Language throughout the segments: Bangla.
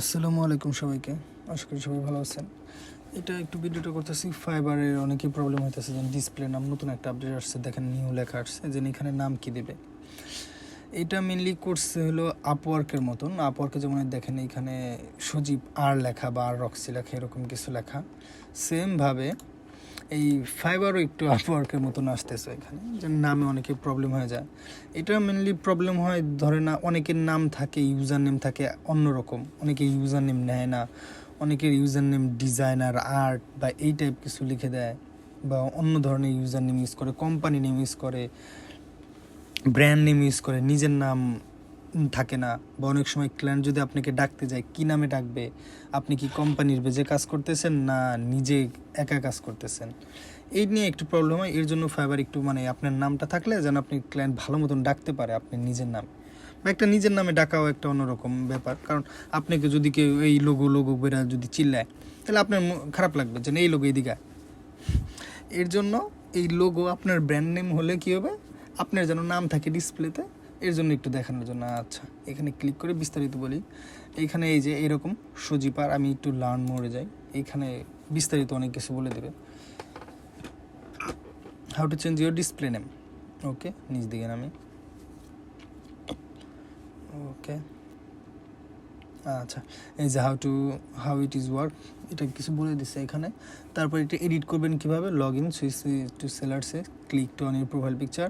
আসসালামু আলাইকুম সবাইকে, আশা করি সবাই ভালো আছেন। এটা একটু ভিডিওটা করতেছি, ফাইবারের অনেকই প্রবলেম হইতেছে। যেন ডিসপ্লে নাম নতুন একটা আপডেট আসছে, দেখেন নিউ লেখা আসছে, যেন এখানে নাম কি দেবে। এটা মেনলি করছে হলো আপওয়ার্কের মতন। আপওয়ার্কে যেমন দেখেন এইখানে সজীব আর লেখা বা আর রক্সি লেখা, এরকম কিছু লেখা। সেমভাবে এই ফাইবারও একটু আপওয়ার্কের মতন আসতেছে এখানে, যে নামে অনেকে প্রবলেম হয়ে যায়। এটা মেনলি প্রবলেম হয়, ধরে না অনেকের নাম থাকে, ইউজার নেম থাকে অন্যরকম, অনেকে ইউজার নেম নেয় না, অনেকের ইউজার নেম ডিজাইনার আর্ট বা এই টাইপ কিছু লিখে দেয়, বা অন্য ধরনের ইউজার নেম ইউজ করে, কোম্পানি নেম ইউজ করে, ব্র্যান্ড নেম ইউজ করে, নিজের নাম থাকে না। বা অনেক সময় ক্লায়েন্ট যদি আপনাকে ডাকতে যায়, কী নামে ডাকবে, আপনি কি কোম্পানির বেজে কাজ করতেছেন না নিজে একা কাজ করতেছেন, এই নিয়ে একটু প্রবলেম হয়। এর জন্য ফাইবার একটু আপনার নামটা থাকলে যেন আপনি ক্লায়েন্ট ভালো মতন ডাকতে পারে আপনি নিজের নাম, বা একটা নিজের নামে ডাকাও একটা অন্যরকম ব্যাপার। কারণ আপনাকে যদি কেউ এই লোগো বেরা যদি চিল্লায়, তাহলে আপনার খারাপ লাগবে যে এই লোগো এদিকে। এর জন্য এই লোগো আপনার ব্র্যান্ড নেম হলে কী হবে, আপনার যেন নাম থাকে ডিসপ্লেতে, এর জন্য একটু দেখানোর জন্য। আচ্ছা, এখানে ক্লিক করে বিস্তারিত বলি। এইখানে এই যে এরকম সজিপার, আমি একটু লার্ন মোডে যাই, এইখানে বিস্তারিত অনেক কিছু বলে দেবে। How to change your display name, okay, নিচ দিকে নামি, ওকে। আচ্ছা, এই যে হাউ ইট ইজ ওয়ার্ক, এটা কিছু বলে দিচ্ছে এখানে। তারপর এটা এডিট করবেন কীভাবে, লগ ইন, সুইচ টু সেলার্সে, click to on your profile picture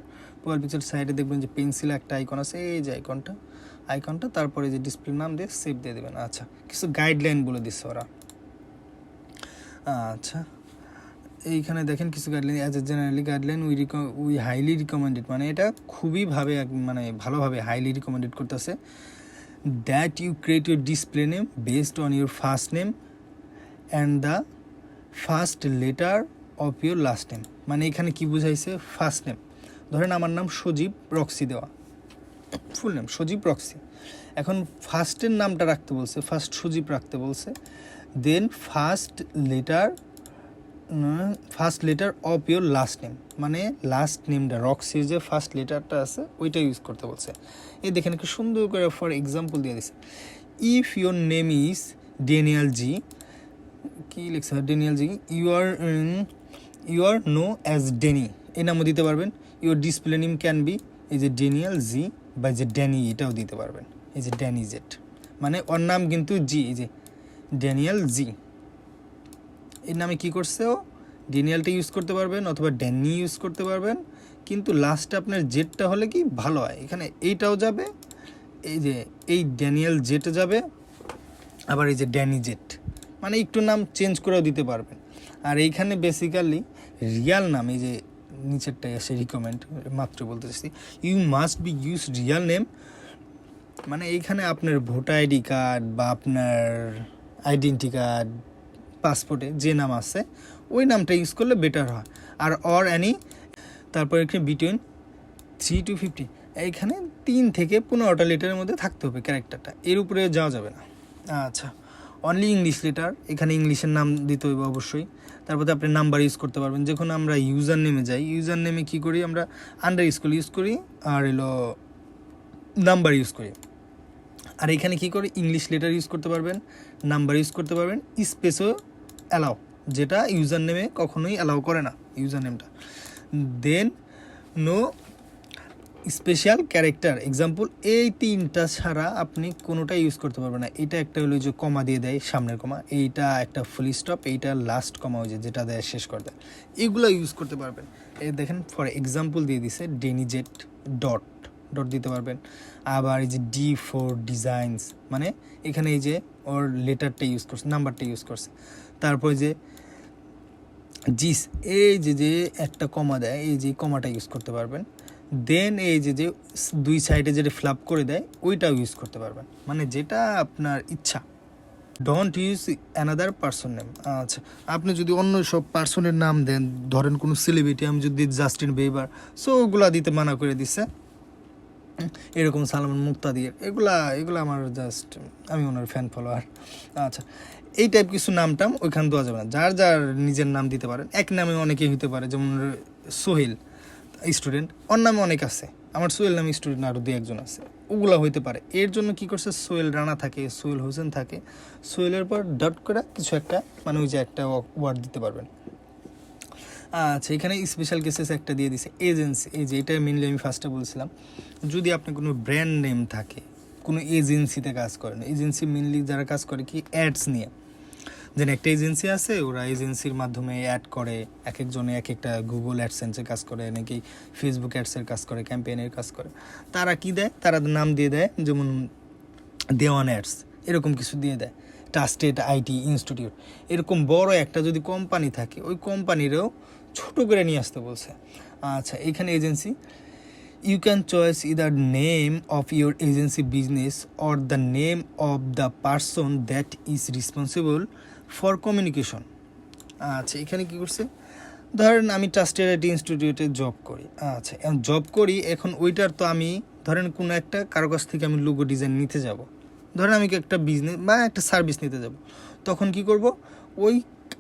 সাইডে দেখবেন যে পেন্সিল একটা আইকন আছে, এই যে আইকনটা, তারপরে যে ডিসপ্লে নাম দিয়ে সেভ দিয়ে দেবেন। আচ্ছা, কিছু গাইডলাইন বলে দিচ্ছে ওরা। আচ্ছা, এইখানে দেখেন কিছু guideline, as a generally guideline we highly recommended, মানে এটা খুবই ভালোভাবে হাইলি রিকমেন্ডেড করতেছে, that you create your display name based on your first name and the first letter of your last name। মানে এখানে কি বুঝাইছে, ফার্স্ট নেম, ধরেন আমার নাম সজীব রক্সি দেওয়া, ফুল নেম সজীব রক্সি। এখন ফার্স্টের নামটা রাখতে বলছে, ফার্স্ট সজীব রাখতে বলছে, then first letter of your last name, মানে লাস্ট নেমটা রক্সির যে ফার্স্ট লেটারটা আছে ওইটা ইউজ করতে বলছে। এই দেখেন একটু সুন্দর করে ফর এক্সাম্পল দিয়ে দিছে, if your name is Daniel G, কী লিখছে Daniel G, you are know as Danny, এই নামও দিতে পারবেন। Your display name can be এই যে ড্যানিয়েল জি, বা যে ড্যানি, এটাও দিতে পারবেন, এই যে ড্যানি জেট, মানে ওর নাম কিন্তু জি, এই যে ড্যানিয়েল জি, এর নামে কী করছে ও ড্যানিয়েলটা ইউজ করতে পারবেন, অথবা ড্যানি ইউজ করতে পারবেন, কিন্তু লাস্টে আপনার জেটটা হলে কি ভালো হয়, এখানে এইটাও যাবে, এই যে এই ড্যানিয়েল জেট যাবে, আবার এই যে ড্যানি জেট, মানে একটু নাম চেঞ্জ করেও দিতে পারবেন। আর এইখানে বেসিক্যালি রিয়াল নাম, এই যে নিচেরটাই আসে রিকমেন্ড, মাত্র বলতে চাচ্ছি, you must be use real name, মানে এইখানে আপনার ভোটার আইডি কার্ড বা আপনার আইডেন্টি কার্ড, পাসপোর্টে যে নাম আছে ওই নামটা ইউজ করলে বেটার হয়। আর অর অ্যানি, তারপর এখানে বিটুইন 3 to 50, এইখানে 3 থেকে 15টা লেটারের মধ্যে থাকতে হবে ক্যারেক্টারটা, এর উপরে যাওয়া যাবে না। আচ্ছা, অনলি ইংলিশ লেটার, এখানে ইংলিশের নাম দিতে হবে অবশ্যই। তারপরে আপনি নাম্বার ইউজ করতে পারবেন। যখন আমরা ইউজার নেমে যাই, ইউজার নেমে কী করি আমরা, আন্ডার স্কুল ইউজ করি, আর নাম্বার ইউজ করি। আর এখানে কী করে, ইংলিশ লেটার ইউজ করতে পারবেন, নাম্বার ইউজ করতে পারবেন, স্পেসও অ্যালাউ, যেটা ইউজার নেমে কখনোই অ্যালাউ করে না ইউজার নেমটা। দেন নো স্পেশাল ক্যারেক্টার এক্সাম্পল, এই 3টা ছাড়া আপনি কোনোটাই ইউজ করতে পারবেন না। এটা একটা হলো যে কমা দিয়ে দেয়, সামনের কমা, এইটা একটা ফুল স্টপ, এইটা লাস্ট কমা, ওই যেটা দেয় শেষ করে দেয়, এগুলো ইউজ করতে পারবেন। এই দেখেন ফর এক্সাম্পল দিয়ে দিছে, ডেনিজেট ডট দিতে পারবেন। আবার এই যে D4 ডিজাইনস, মানে এখানে এই যে ওর লেটারটা ইউজ করছে, নাম্বারটা ইউজ করছে। তারপর যে জিস, এই যে একটা কমা দেয়, এই যে কমাটা ইউজ করতে পারবেন। দেন এই যে দুই সাইডে যেটা ফ্লাপ করে দেয় ওইটাও ইউজ করতে পারবেন, মানে যেটা আপনার ইচ্ছা। Don't use another person name. আচ্ছা, আপনি যদি অন্য সব পার্সনের নাম দেন, ধরেন কোনো সেলিব্রিটি, আমি যদি জাস্টিন বিবার, সো ওগুলা দিতে মানা করে দিচ্ছে, এরকম সালমান মুক্তাদির, এগুলা আমার জাস্ট, আমি ওনার ফ্যান ফলোয়ার। আচ্ছা, এই টাইপ কিছু নামটাম ওইখানে দেওয়া যাবে না, যার নিজের নাম দিতে পারেন। এক নামে অনেকেই হতে পারে, যেমন সোহেল স্টুডেন্ট, ওর নামে অনেক আছে, আমার সোহেল নামে স্টুডেন্ট আরও 2-1 জন আছে, ওগুলো হইতে পারে। এর জন্য কি করছে, সোহেল রানা থাকে, সোহেল হোসেন থাকে, সোহেলের পর ডট করে কিছু একটা মানে ওই যে একটা ওয়ার্ড দিতে পারবেন। আচ্ছা, এখানে স্পেশাল কেসেস একটা দিয়ে দিছে এজেন্সি। এই যে এটা মেনলি আমি ফার্স্টে বলছিলাম, যদি আপনি কোনো ব্র্যান্ড নেম থাকে, কোনো এজেন্সিতে কাজ করেন, এজেন্সি মেনলি যারা কাজ করে কি অ্যাডস নিয়ে, যেন একটা এজেন্সি আছে, ওরা এজেন্সির মাধ্যমে অ্যাড করে, এক একজনে এক একটা গুগল অ্যাডসেন্সের কাজ করে, নাকি ফেসবুক অ্যাডসের কাজ করে, ক্যাম্পেইনের কাজ করে। তারা কি দেয়, তারা নাম দিয়ে দেয়, যেমন দেওয়ান অ্যাডস এরকম কিছু দিয়ে দেয়, ট্রাস্টেড আইটি ইনস্টিটিউট, এরকম বড় একটা যদি কোম্পানি থাকে, ওই কোম্পানিরও ছোট করে নিয়ে আসতে বলছে। আচ্ছা, এখানে agency, you can choose either name of your agency business or the name of the person that is responsible for communication. আচ্ছা, এখানে কি করছে, ধরেন আমি ট্রাস্টেড আইটি ইনস্টিটিউটে জব করি। আচ্ছা, জব করি, এখন ওইটার তো আমি ধরেন কোনো একটা কারো কাছ থেকে আমি লোগো ডিজাইন নিতে যাব, ধরেন আমি একটা বিজনেস বা একটা সার্ভিস নিতে যাব, তখন কি করব, ওই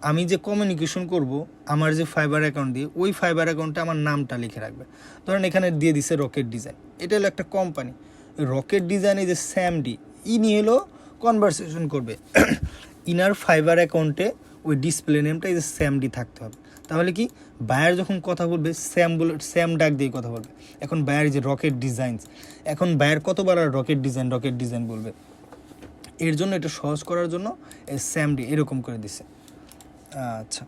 আমি যে কমিউনিকেশন করব আমার যে ফাইবার অ্যাকাউন্ট দিয়ে, ওই ফাইবার অ্যাকাউন্টে আমার নামটা লিখে রাখবে। ধরেন এখানে দিয়ে দিছে রকেট ডিজাইন, এটা হলো একটা কোম্পানি, রকেট ডিজাইনে যে স্যামডি, ইনি হলো কনভারসেশন করবে ইনার ফাইবার অ্যাকাউন্টে, ওই ডিসপ্লে নেমটা এই যে স্যামডি থাকতে হবে। তাহলে কি, বায়ার যখন কথা বলবে স্যাম ডাক দিয়ে কথা বলবে। এখন বায়ার যে রকেট ডিজাইনস, এখন বায়ার কতবার আর রকেট ডিজাইন বলবে, এর জন্য এটা সহজ করার জন্য এই স্যামডি এরকম করে দিছে। আচ্ছা,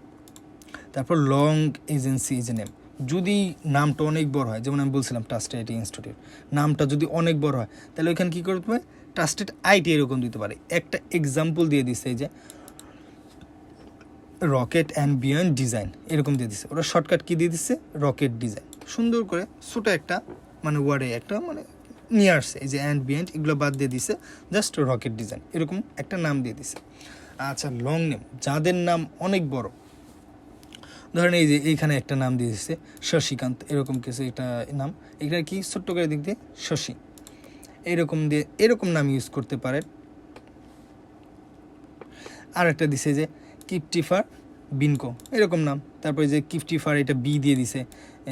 তারপর লং এজেন্সি ইজ নেম, যদি নামটা অনেক বড় হয়, যেমন আমি বলছিলাম ট্রাস্টেড আইটি ইনস্টিটিউট, নামটা যদি অনেক বড় হয়, তাহলে ওইখানে কী করতে হবে, ট্রাস্টেড আইটি এরকম দিতে পারে। একটা এক্সাম্পল দিয়ে দিচ্ছে, এই যে রকেট অ্যান্ড বিয়ন্ড ডিজাইন এরকম দিয়ে দিচ্ছে, ওরা শর্টকাট কী দিয়ে দিচ্ছে, রকেট ডিজাইন, সুন্দর করে ছোটো একটা মানে ওয়ার্ডে একটা মানে নিয়ে আসছে, এই যে অ্যান্ড বিয়ন্ড এগুলো বাদ দিয়ে দিছে, জাস্ট রকেট ডিজাইন এরকম একটা নাম দিয়ে দিছে। আচ্ছা, লং নেম, যাদের নাম অনেক বড়, ধরেন এই যে এইখানে একটা নাম দিয়ে দিচ্ছে শশীকান্ত, এরকম কিছু একটা নাম, এখানে কি ছোট্ট করে দিক দিয়ে শশী, এরকম দিয়ে এরকম নাম ইউজ করতে পারেন। আর একটা দিছে যে কিপটিফার বিনকো, এরকম নাম, তারপরে যে কিপটিফার এটা বি দিয়ে দিছে,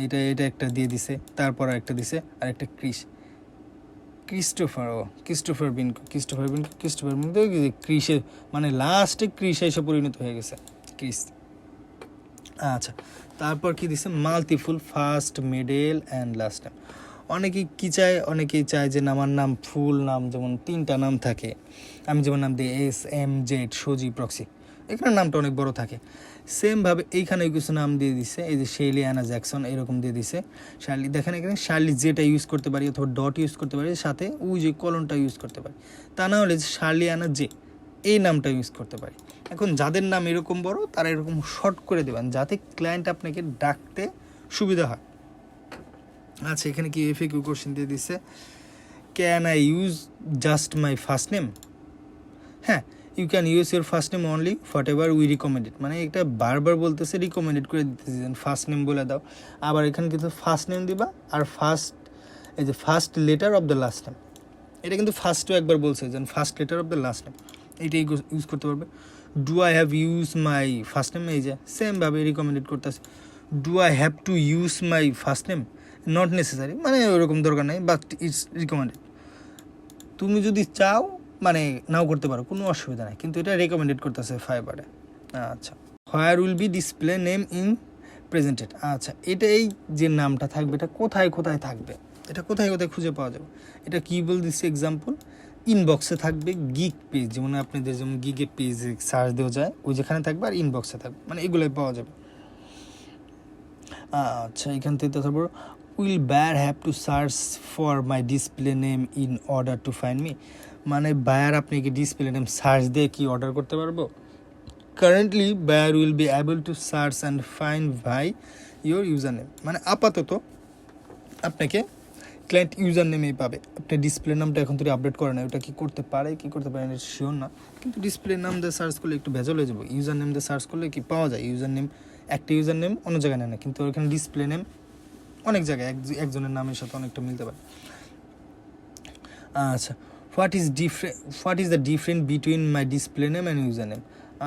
এটা একটা দিয়ে দিছে, তারপর একটা দিছে আর একটা ক্রিস্টোফার বিনকো ক্রিসের মানে লাস্টে ক্রিসে এসে পরিণত হয়ে গেছে, ক্রিস। আচ্ছা, তারপর কি দিছে, multiple first middle and last name. অনেকেই চায় যে আমার নাম ফুল নাম যেমন 3টা নাম থাকে, আমি যেমন নাম দিই SMZ সজি প্রক্সি, এখানে নামটা অনেক বড় থাকে। সেমভাবে এইখানে কিছু নাম দিয়ে দিছে, এই যে শেলি অ্যানা জ্যাকসন এরকম দিয়ে দিছে, শার্লি, দেখেন এখানে শার্লি যেটা ইউজ করতে পারি অথবা ডট ইউজ করতে পারি, সাথে ওই যে কলনটা ইউজ করতে পারি, তা না হলে শার্লি অ্যানা যে এই নামটা ইউজ করতে পারি। এখন যাদের নাম এরকম বড়, তারা এরকম শর্ট করে দেবেন যাতে ক্লায়েন্ট আপনাকে ডাকতে সুবিধা হয়। আচ্ছা, এখানে কি FAQ কোশ্চেন দিয়ে দিচ্ছে, can I use just my first name? হ্যাঁ, you can use your first name only whatever we recommended, মানে এটা বারবার বলতেছে, রিকমেন্ডেড করে দিতেছেন ফার্স্ট নেম বলে দাও। আবার এখানে কিন্তু ফার্স্ট নেম দিবা আর এই যে first letter of the last name, এটা কিন্তু ফার্স্টও একবার বলছে যেন first letter of the last name, এইটাই ইউজ করতে পারবে। Do I have use my first name, এই যে সেমভাবে রিকমেন্ডেড করতেছে। Do I have to use my first name? Not necessary, মানে ওরকম দরকার নেই, বাট ইটস রিকমেন্ডেড। তুমি যদি চাও মানে নাও করতে পারো, কোনো অসুবিধা নেই, কিন্তু এটা রেকমেন্ডেড করতেছে ফাইবারে। আচ্ছা, where will be display name in presented. আচ্ছা, এটা এই যে নামটা থাকবে, এটা কোথায় কোথায় থাকবে, এটা কোথায় কোথায় খুঁজে পাওয়া যাবে, এটা কী বল দিচ্ছে এক্সাম্পল, ইনবক্সে থাকবে, গিগ পেজ, যেমন আপনাদের যেমন গিগে পেজে সার্চ দেওয়া যায়, ওই যেখানে থাকবে, আর ইনবক্সে থাকবে, মানে এগুলোই পাওয়া যাবে। আচ্ছা, এখান থেকে তারপর will buyer have to search for my display name in order to find me, মানে বায়ার আপনি কি ডিসপ্লে নেম সার্চ দিয়ে কি অর্ডার করতে পারবো? Currently buyer will be able to search and find by your user name, মানে আপাতত আপনাকে ক্লায়েন্ট ইউজার নেমেই পাবে, আপনি ডিসপ্লে নামটা এখন তো আপডেট করে না, ওটা কি করতে পারে না শিওর না, কিন্তু ডিসপ্লে নাম দিয়ে সার্চ করলে একটু ভেজাল হয়ে যাবো। ইউজার নেম দিয়ে সার্চ করলে কি পাওয়া যায়, ইউজার নেম একটা ইউজার নেম অন্য জায়গায় নেয় না, কিন্তু ওখানে ডিসপ্লে নেম অনেক জায়গায় একজনের নামের সাথে অনেকটা মিলতে পারে। আচ্ছা, what is the difference between my display name and user name?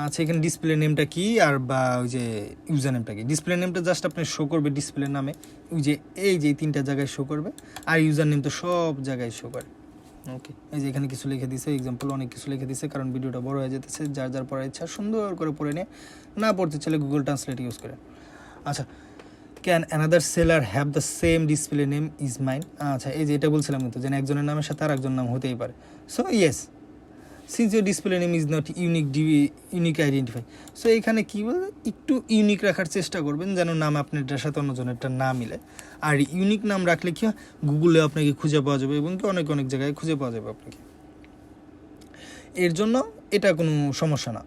আচ্ছা, এখানে ডিসপ্লে নেমটা কি আর বা ওই যে ইউজার নেমটা কি। ডিসপ্লে নেমটা জাস্ট আপনি শো করবে ডিসপ্লে নামে, ওই যে এই যে 3টা জায়গায় শো করবে, আর ইউজার নেম তো সব জায়গায় শো করে। ওকে, এই যে এখানে কিছু লিখে দিছে, এক্সাম্পল অনেক কিছু লিখে দিছে, কারণ ভিডিওটা বড় হয়ে যেতেছে। যার যার পড়ার ইচ্ছা সুন্দর করে পড়ে নিয়ে, না পড়তে চাইলে গুগল ট্রান্সলেট ইউজ করে। আচ্ছা, can another seller have the same display name is mine. আচ্ছা, এই যে এটা বলছিলাম কিন্তু, যে একজনের নামের সাথে আর একজন নাম হতেই পারে। So yes, since your display name is not unique identify. So এখানে কী বলবে, একটু ইউনিক রাখার চেষ্টা করবেন, যেন নাম আপনারটার সাথে অন্যজনেরটা না মিলে। আর ইউনিক নাম রাখলে কি হয়, গুগলে আপনাকে খুঁজে পাওয়া যাবে, এবং কি অনেক অনেক জায়গায় খুঁজে পাওয়া যাবে আপনাকে। এর জন্য এটা কোনো সমস্যা না।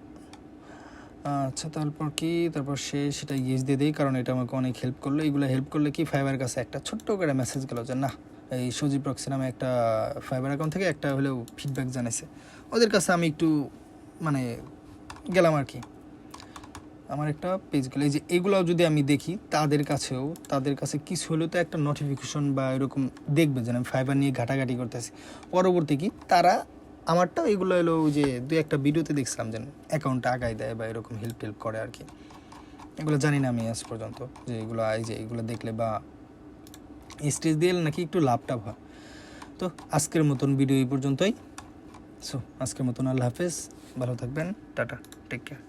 আচ্ছা, তারপর কি, তারপর সেটা ইয়েস দিয়ে দেই, কারণ এটা আমাকে অনেক হেল্প করলো। এগুলো হেল্প করলে কি, ফাইবার কাছে একটা ছোট্ট করে মেসেজ গেলো যে না, এই সজীব রক্সি নামে একটা ফাইবার অ্যাকাউন্ট থেকে একটা হলেও ফিডব্যাক জানাইছে। ওদের কাছে আমি একটু মানে গেলাম আর কি, আমার একটা পেজ গেলো। এই যে এগুলোও যদি আমি দেখি, তাদের কাছে কিছু হলেও তো একটা নোটিফিকেশন বা এরকম দেখবে যে আমি ফাইবার নিয়ে ঘাটাঘাটি করতেছি। পরবর্তী কি, তারা আমারটাও এগুলো এলো যে 2-1টা ভিডিওতে দেখছিলাম যে অ্যাকাউন্টটা আগায় দেয় বা এরকম হেল্প করে আর কি। এগুলো জানি না আমি আজ পর্যন্ত, যে এগুলো এই যে এগুলো দেখলে বা স্টেজ দিয়ে নাকি একটু লাভটাভ হয়। তো আজকের মতন ভিডিও এই পর্যন্তই। সো আজকের মতন আল্লাহ হাফেজ, ভালো থাকবেন, টাটা, টেক কেয়ার।